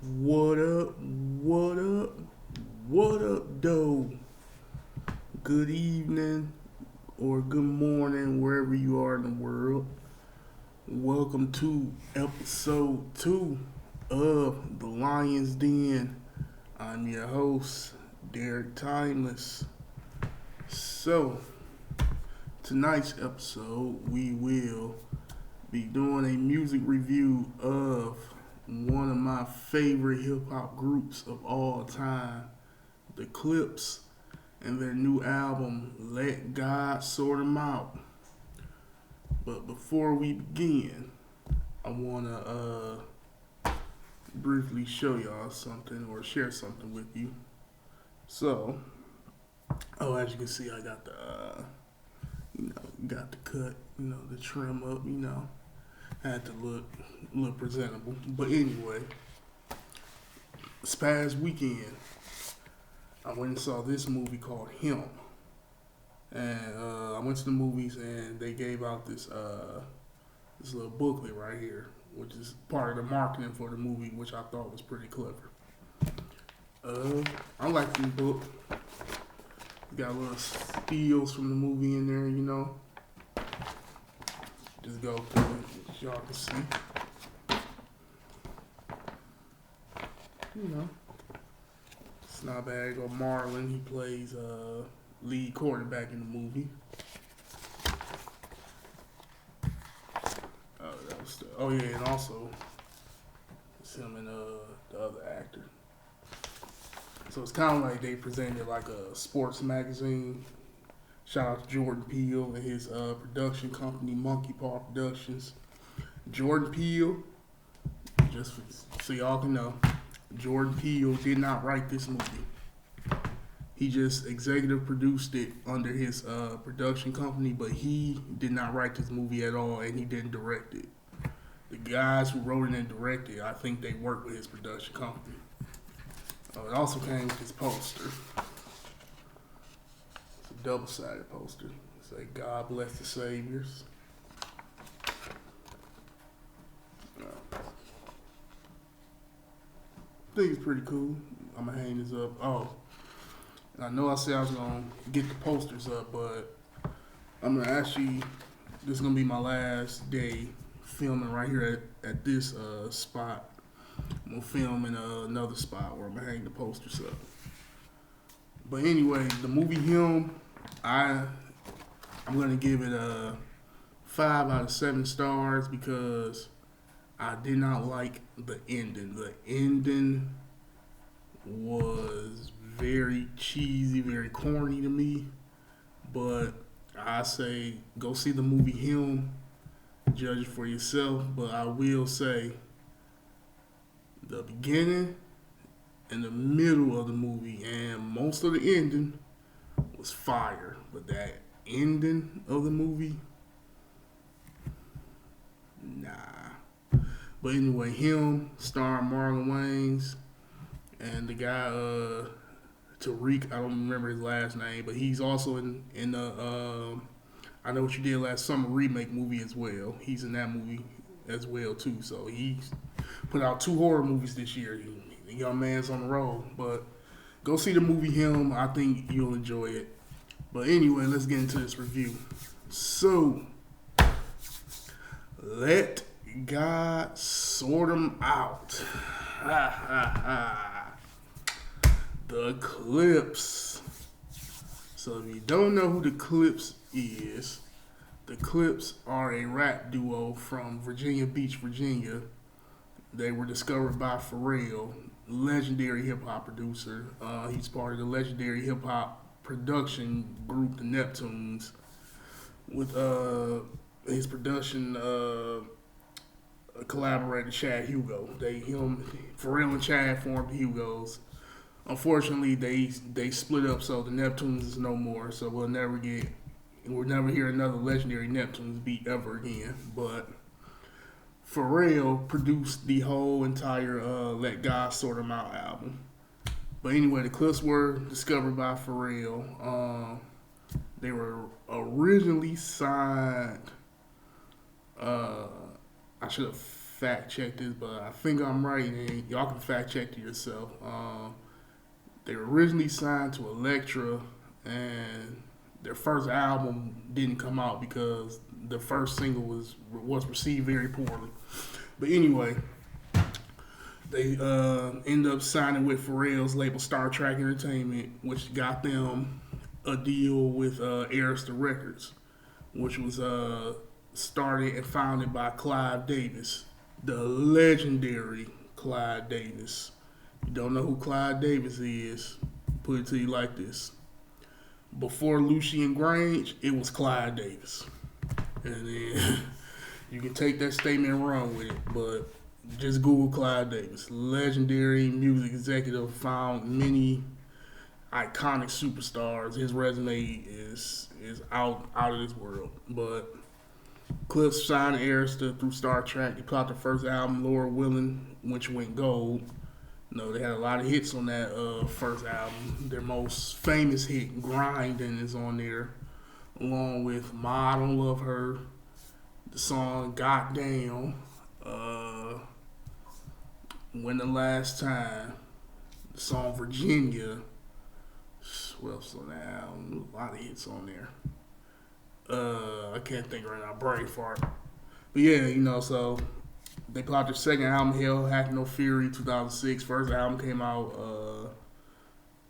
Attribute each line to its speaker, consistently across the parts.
Speaker 1: What up? What up? What up, though? Good evening or good morning, wherever you are in the world. Welcome to episode 2 of The Lion's Den. I'm your host, Derek Timeless. So, tonight's episode, we will be doing a music review of one of my favorite hip hop groups of all time, the Clipse, and their new album, Let God Sort 'Em Out. But before we begin, I want to briefly show y'all something or share something with you. So, as you can see, I got the, got the cut, the trim up, had to look presentable. But anyway, this past weekend, I went and saw this movie called Him. And I went to the movies and they gave out this little booklet right here, which is part of the marketing for the movie, which I thought was pretty clever. I like the book. Got little steals from the movie in there, Just go through it, as y'all can see. It's not bad. Go Marlon. He plays lead quarterback in the movie. And also it's him and the other actor. So it's kind of like they presented like a sports magazine. Shout out to Jordan Peele and his production company, Monkey Paw Productions. Jordan Peele, just so y'all can know, Jordan Peele did not write this movie. He just executive produced it under his production company, but he did not write this movie at all, and he didn't direct it. The guys who wrote it and directed, I think they worked with his production company. It also came with his poster. It's a double-sided poster. It's like, God bless the Saviors. I think it's pretty cool. I'm going to hang this up. Oh, and I know I said I was going to get the posters up, but I'm going to actually, this is going to be my last day filming right here at this spot. I'm going to film in another spot where I'm going to hang the posters up. But anyway, the movie Him, I'm going to give it a 5 out of 7 stars because I did not like the ending. The ending was very cheesy, very corny to me. But I say go see the movie Him, judge it for yourself. But I will say the beginning and the middle of the movie and most of the ending was fire. But that ending of the movie, nah. But anyway, Him, starring Marlon Wayans, and the guy, Tariq, I don't remember his last name, but he's also in the I Know What You Did Last Summer remake movie as well. He's in that movie as well, too. So he's put out 2 horror movies this year. The young man's on the road. But go see the movie Him. I think you'll enjoy it. But anyway, let's get into this review. So, Let God Sort 'Em Out. The Clipse. So if you don't know who the Clipse is, the Clipse are a rap duo from Virginia Beach, Virginia. They were discovered by Pharrell, legendary hip hop producer. He's part of the legendary hip hop production group, the Neptunes, with his production collaborator Chad Hugo. Pharrell and Chad formed the Hugos. Unfortunately, they split up, so the Neptunes is no more. So we'll never hear another legendary Neptunes beat ever again. But Pharrell produced the whole entire Let God Sort 'Em Out album. But anyway, the Clipse were discovered by Pharrell. They were originally signed. I should have fact check this, but I think I'm right, and y'all can fact check it yourself. They were originally signed to Elektra, and their first album didn't come out because the first single was received very poorly. But anyway, they ended up signing with Pharrell's label Star Trek Entertainment, which got them a deal with Arista Records, which was started and founded by Clive Davis, the legendary Clive Davis. You don't know who Clive Davis is? Put it to you like this: before Lucian Grange, it was Clive Davis, and then you can take that statement and run with it, but just Google Clive Davis, legendary music executive, found many iconic superstars. His resume is out of this world. But Clipse signed Arista through Star Trek. They put out their first album, Laura Willing, which went gold. They had a lot of hits on that first album. Their most famous hit, Grindin', is on there, along with Ma, I Don't Love Her, the song Goddamn, When the Last Time, the song Virginia. What else on that album? A lot of hits on there. I can't think right now. Brain fart. But yeah, so they put out their second album, Hell Hath No Fury, 2006. First album came out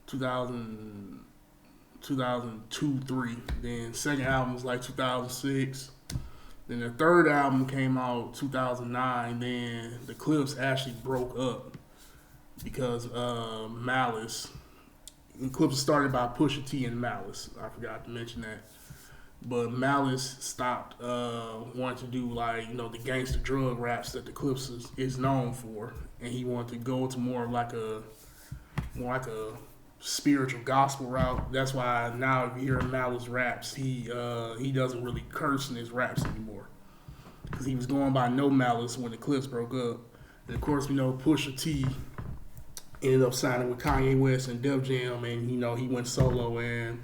Speaker 1: 2002, 3. Then second album was like 2006. Then the third album came out 2009. Then the Clipse actually broke up because Malice. And Clipse was started by Pusha T and Malice. I forgot to mention that. But Malice stopped wanting to do the gangster drug raps that the Clipse is known for, and he wanted to go to more like a spiritual gospel route. That's why now if you hear Malice raps, he doesn't really curse in his raps anymore, because he was going by No Malice when the Clipse broke up. And of course, Pusha T ended up signing with Kanye West and Def Jam, and he went solo, and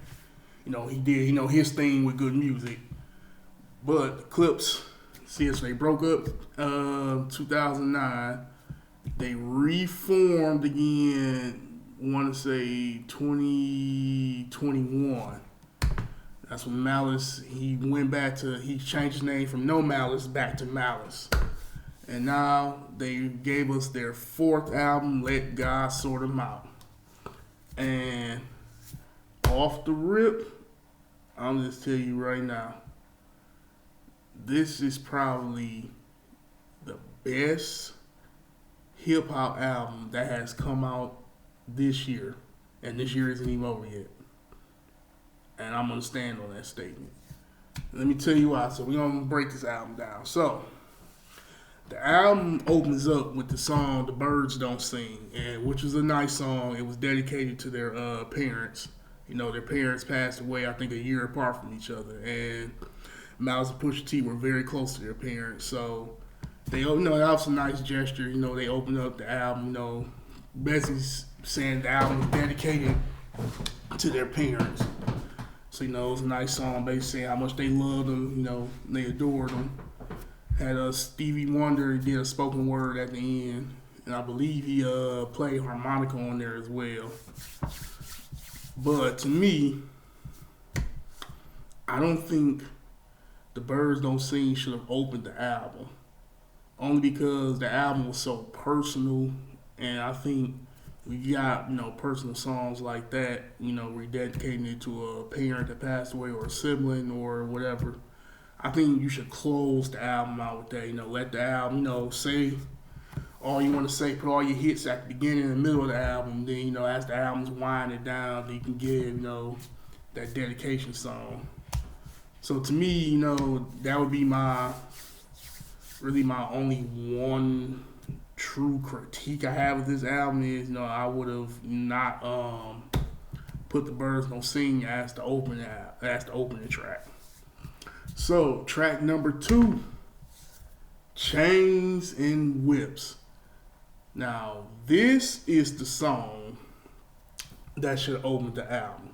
Speaker 1: he did his thing with good music. But the Clipse, since they broke up 2009, they reformed again. I want to say 2021. That's when Malice, he changed his name from No Malice back to Malice. And now they gave us their fourth album, Let God Sort 'Em Out. And off the rip, I'm just tell you right now, this is probably the best hip hop album that has come out this year. And this year isn't even over yet. And I'm going to stand on that statement. Let me tell you why. So we're going to break this album down. So the album opens up with the song The Birds Don't Sing, and which was a nice song. It was dedicated to their parents. Their parents passed away, I think, a year apart from each other. And Malice and Pusha T were very close to their parents. So they, that was a nice gesture. They opened up the album, basically saying the album was dedicated to their parents. So, it was a nice song, basically saying how much they loved them, they adored them. Had Stevie Wonder did a spoken word at the end, and I believe he played harmonica on there as well. But to me, I don't think The Birds Don't Sing should have opened the album, only because the album was so personal, and I think we got personal songs like that, rededicating it to a parent that passed away or a sibling or whatever. I think you should close the album out with that. Let the album, say all you want to say, put all your hits at the beginning and the middle of the album. Then, as the album's winding down, then you can give, that dedication song. So to me, that would be my only one true critique I have of this album is, I would have not put The Birds Don't Sing as the opening track. So, track number 2, Chains and Whips. Now, this is the song that should open the album.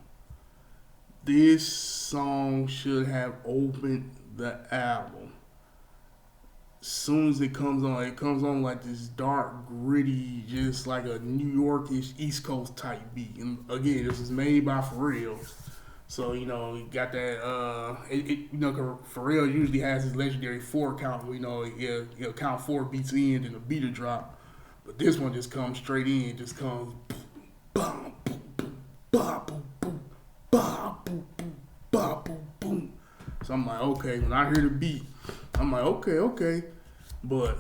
Speaker 1: This song should have opened the album. Soon as it comes on like this dark, gritty, just like a New Yorkish East Coast type beat. And again, this is made by Pharrell. So, you got that, Pharrell usually has his legendary 4 count, where, he'll count 4 beats in and the beat will drop. But this one just comes straight in, just comes boom, boom, boom, ba, boom, boom, ba, boom, boom, ba, boom, boom. So I'm like, okay, when I hear the beat, I'm like, okay. But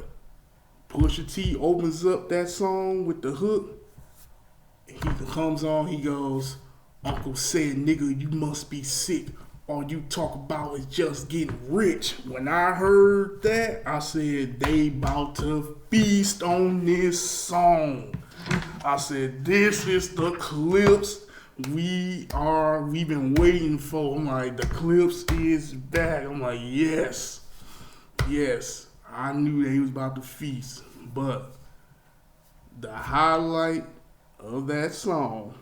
Speaker 1: Pusha T opens up that song with the hook. He comes on, he goes, Uncle said, nigga, you must be sick. All you talk about is just getting rich. When I heard that, I said, they about to feast on this song. I said, this is the Clipse we've been waiting for. I'm like, the Clipse is back. I'm like, yes. I knew they was about to feast. But the highlight of that song,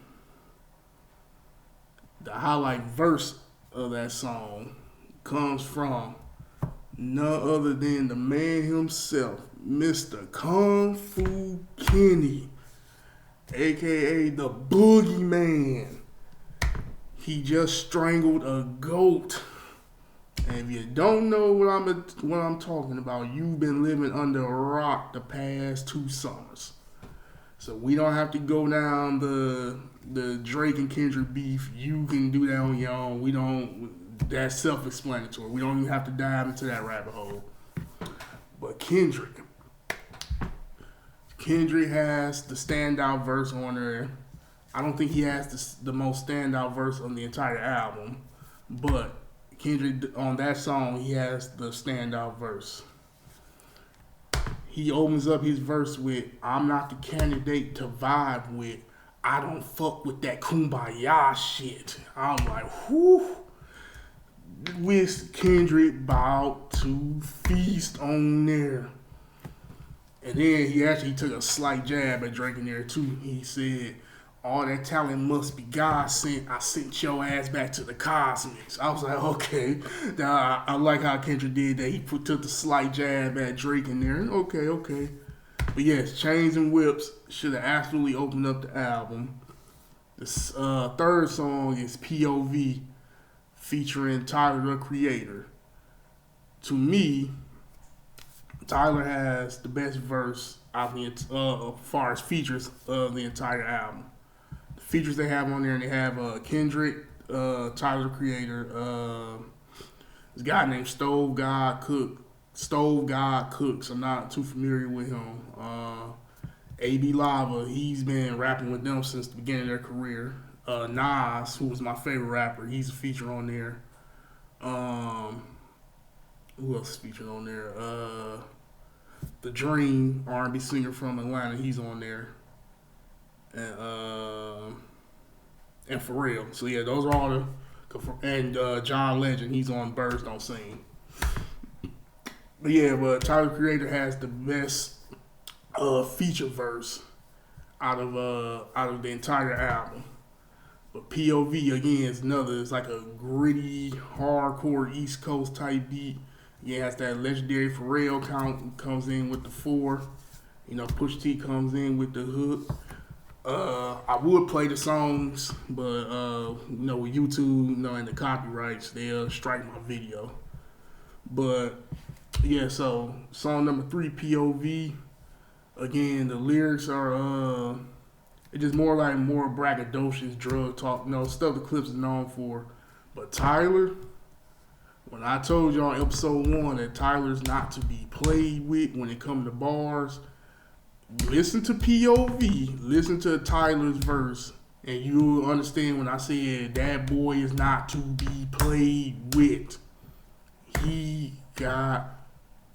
Speaker 1: the highlight verse of that song comes from none other than the man himself, Mr. Kung Fu Kenny, aka the Boogeyman. He just strangled a goat. And if you don't know what I'm talking about, you've been living under a rock the past 2 summers. So we don't have to go down the Drake and Kendrick beef. You can do that on your own. That's self-explanatory. We don't even have to dive into that rabbit hole. But Kendrick has the standout verse on there. I don't think he has the most standout verse on the entire album, but Kendrick, on that song, he has the standout verse. He opens up his verse with, I'm not the candidate to vibe with. I don't fuck with that kumbaya shit. I'm like, whew. With Kendrick about to feast on there. And then he actually took a slight jab at Drake in there too. He said, all that talent must be God sent. I sent your ass back to the cosmics. I was like, okay. I like how Kendrick did that. He took the slight jab at Drake in there. Okay. But yes, Chains and Whips should have absolutely opened up the album. The third song is POV featuring Tyler, the Creator. To me, Tyler has the best verse as far as features of the entire album. Features they have on there, and they have Kendrick, Tyler the Creator, this guy named Stove God Cooks. I'm not too familiar with him. AB Lava, he's been rapping with them since the beginning of their career. Nas, who was my favorite rapper, he's a feature on there. Who else is featured on there? The Dream, R&B singer from Atlanta, he's on there. And Pharrell. So yeah, those are all the, and John Legend, he's on Birds Don't Sing. But Tyler Creator has the best feature verse out of the entire album. But POV again is another. It's like a gritty, hardcore East Coast type beat. Yeah, it has that legendary Pharrell count, comes in with the 4. Pusha T comes in with the hook. I would play the songs, but with YouTube, and the copyrights, they'll strike my video. But yeah, so song number 3, POV. Again, the lyrics are it's just more braggadocious drug talk, stuff the Clipse is known for. But Tyler, when I told y'all in episode 1 that Tyler's not to be played with when it comes to bars, listen to POV, listen to Tyler's verse, and you'll understand when I said that boy is not to be played with. He got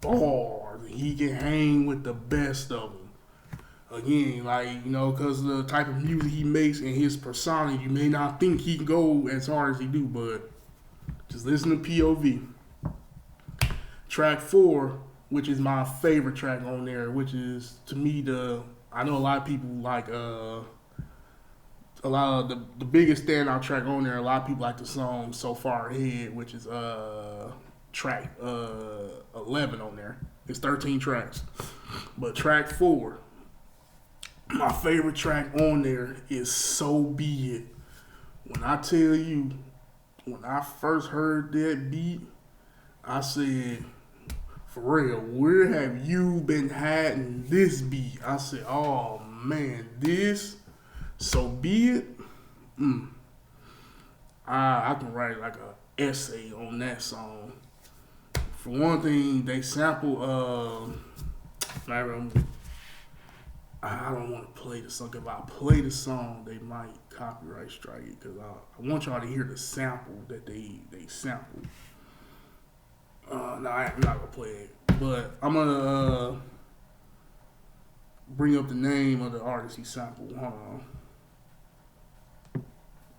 Speaker 1: bars. He can hang with the best of them. Again, because of the type of music he makes and his persona, you may not think he can go as hard as he do, but just listen to POV. Track 4, which is my favorite track on there, which is, to me, I know a lot of people like, a lot of the biggest standout track on there, a lot of people like the song So Far Ahead, which is track 11 on there. It's 13 tracks. But track 4, my favorite track on there is So Be It. When I tell you, when I first heard that beat, I said, for real, where have you been hiding this beat? I said, oh man, this, So Be It. Mm, I can write like a essay on that song. For one thing, they sample. I don't want to play the song. If I play the song, they might copyright strike it because I want y'all to hear the sample that they sampled. No, I'm not gonna play it, but I'm gonna bring up the name of the artist he sampled. Hold on,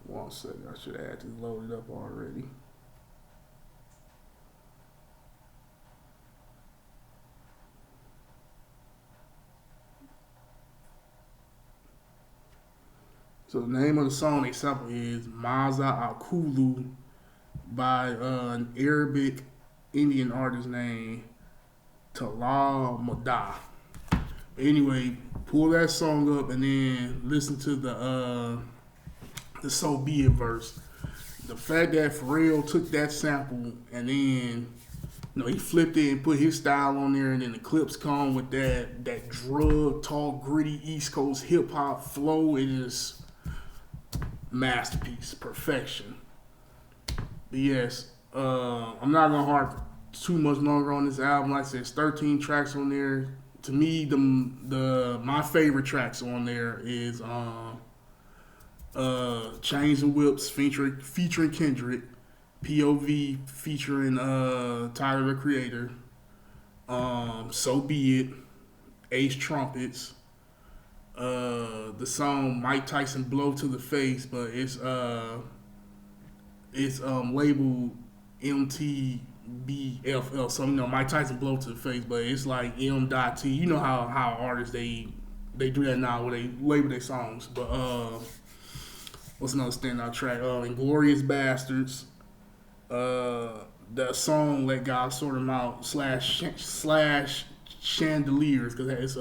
Speaker 1: 1 second. I should have had this loaded up already. So the name of the song they sample is Maza Akulu by an Arabic Indian artist named Talal Madah. Anyway, pull that song up and then listen to the So Be It verse. The fact that Pharrell took that sample and then he flipped it and put his style on there, and then the Clipse come with that drug talk, gritty East Coast hip hop flow. It is masterpiece, perfection. But yes, I'm not gonna harp too much longer on this album. Like I said, it's 13 tracks on there. To me, the my favorite tracks on there is Chains and Whips featuring Kendrick, POV featuring Tyler the Creator, So Be It, Ace Trumpets, the song Mike Tyson Blow to the Face, but it's labeled MTBFL. So Mike Tyson Blow to the Face, but it's like M.T. You know how artists they do that now where they label their songs. But what's another standout track? Inglorious Bastards. The song Let God Sort 'Em Out slash Chandeliers, because it's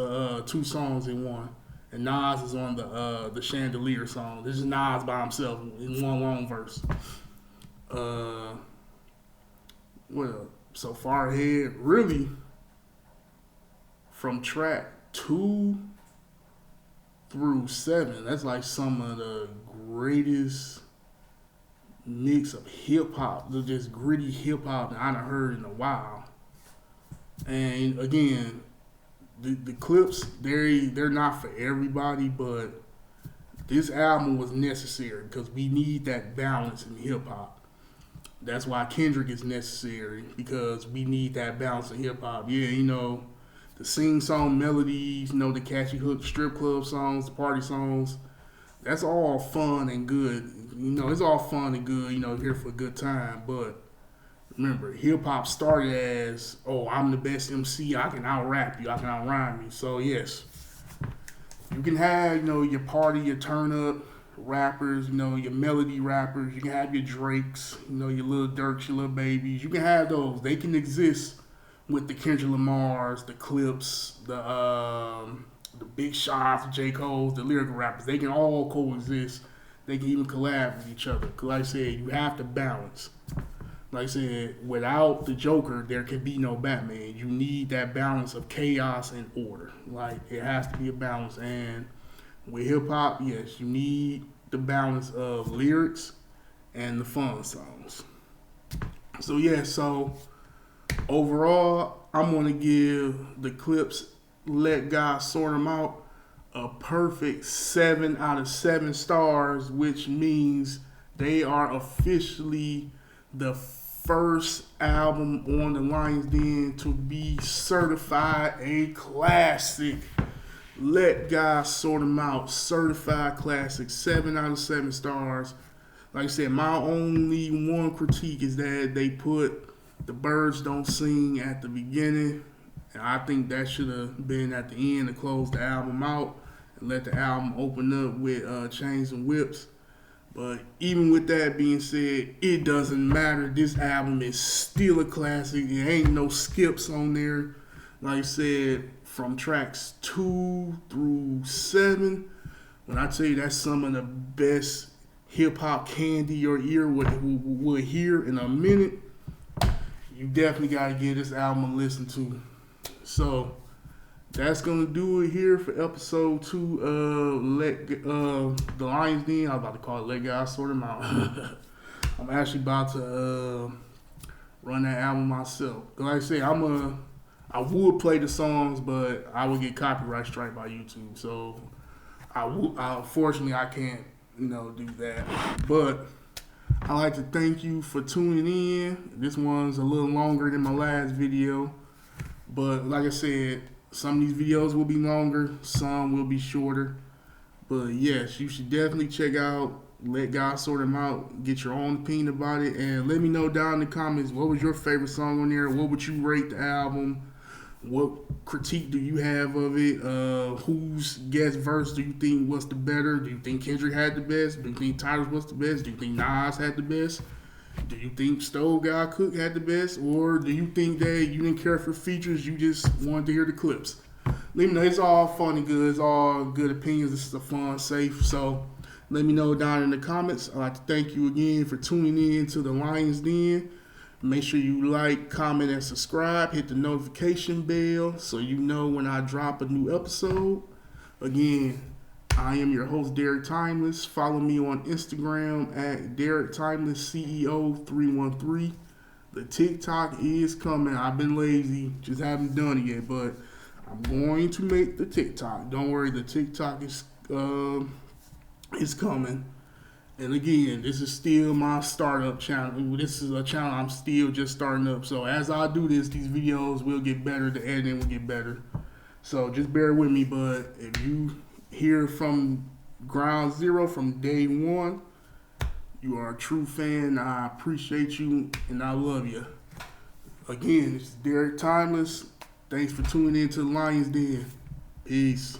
Speaker 1: 2 songs in one. And Nas is on the Chandelier song. This is Nas by himself in one long verse. Well, so far ahead, really, from track 2 through 7, that's like some of the greatest mix of hip hop, just gritty hip hop that I done heard in a while. And again, the Clipse, they're not for everybody, but this album was necessary because we need that balance in hip hop. That's why Kendrick is necessary, because we need that balance in hip hop. Yeah, the sing song melodies, the catchy hook, strip club songs, the party songs. That's all fun and good. It's all fun and good. Here for a good time. But remember, hip hop started as, oh, I'm the best MC. I can out rap you. I can out rhyme you. So yes, you can have your party, your turn up rappers, your melody rappers. You can have your Drakes, your little Durks, your little Babies. You can have those. They can exist with the Kendrick Lamars, the Clipse, the Big Shots, the J. Cole's, the lyrical rappers. They can all coexist. They can even collab with each other. Because like I said, you have to balance. Like I said, without the Joker, there can be no Batman. You need that balance of chaos and order. Like, it has to be a balance. And with hip hop, yes, you need the balance of lyrics and the fun songs. So overall, I'm going to give the Clipse Let God Sort 'Em Out a perfect 7 out of 7 stars, which means they are officially the first album on the Lions Den to be certified a classic. Let God Sort 'Em Out, certified classic, 7 out of 7 stars. Like I said, my only one critique is that they put The Birds Don't Sing at the beginning. And I think that should have been at the end to close the album out and let the album open up with Chains and Whips. But even with that being said, it doesn't matter. This album is still a classic. There ain't no skips on there. Like I said, from tracks 2 through 7, when I tell you that's some of the best hip hop candy your ear would hear in a minute, you definitely gotta give this album a listen to. So that's gonna do it here for episode 2 of the Lions Den. I was about to call it Let God Sort Them Out. I'm actually about to run that album myself. Like I say, I would play the songs, but I would get copyright strike by YouTube. So unfortunately I can't, do that. But I'd like to thank you for tuning in. This one's a little longer than my last video. But like I said, some of these videos will be longer, some will be shorter. But yes, you should definitely check out Let God Sort Them Out. Get your own opinion about it. And let me know down in the comments, what was your favorite song on there? What would you rate the album? What critique do you have of it? Whose guest verse do you think was the better? Do you think Kendrick had the best? Do you think Tyler was the best? Do you think Nas had the best? Do you think Stove God Cook had the best? Or do you think that you didn't care for features, you just wanted to hear the clips? Let me know. It's all fun and good. It's all good opinions. This is a fun, safe. So let me know down in the comments. I'd like to thank you again for tuning in to the Lions Den. Make sure you like, comment, and subscribe. Hit the notification bell so you know when I drop a new episode. Again, I am your host, Derek Timeless. Follow me on Instagram at Derek Timeless CEO313. The TikTok is coming. I've been lazy, just haven't done it yet, but I'm going to make the TikTok. Don't worry, the TikTok is coming. And again, this is still my startup channel. This is a channel I'm still just starting up. So as I do this, these videos will get better. The editing will get better. So just bear with me. But if you hear from ground zero, from day one, you are a true fan. I appreciate you and I love you. Again, this is Derek Timeless. Thanks for tuning in to the Lions Den. Peace.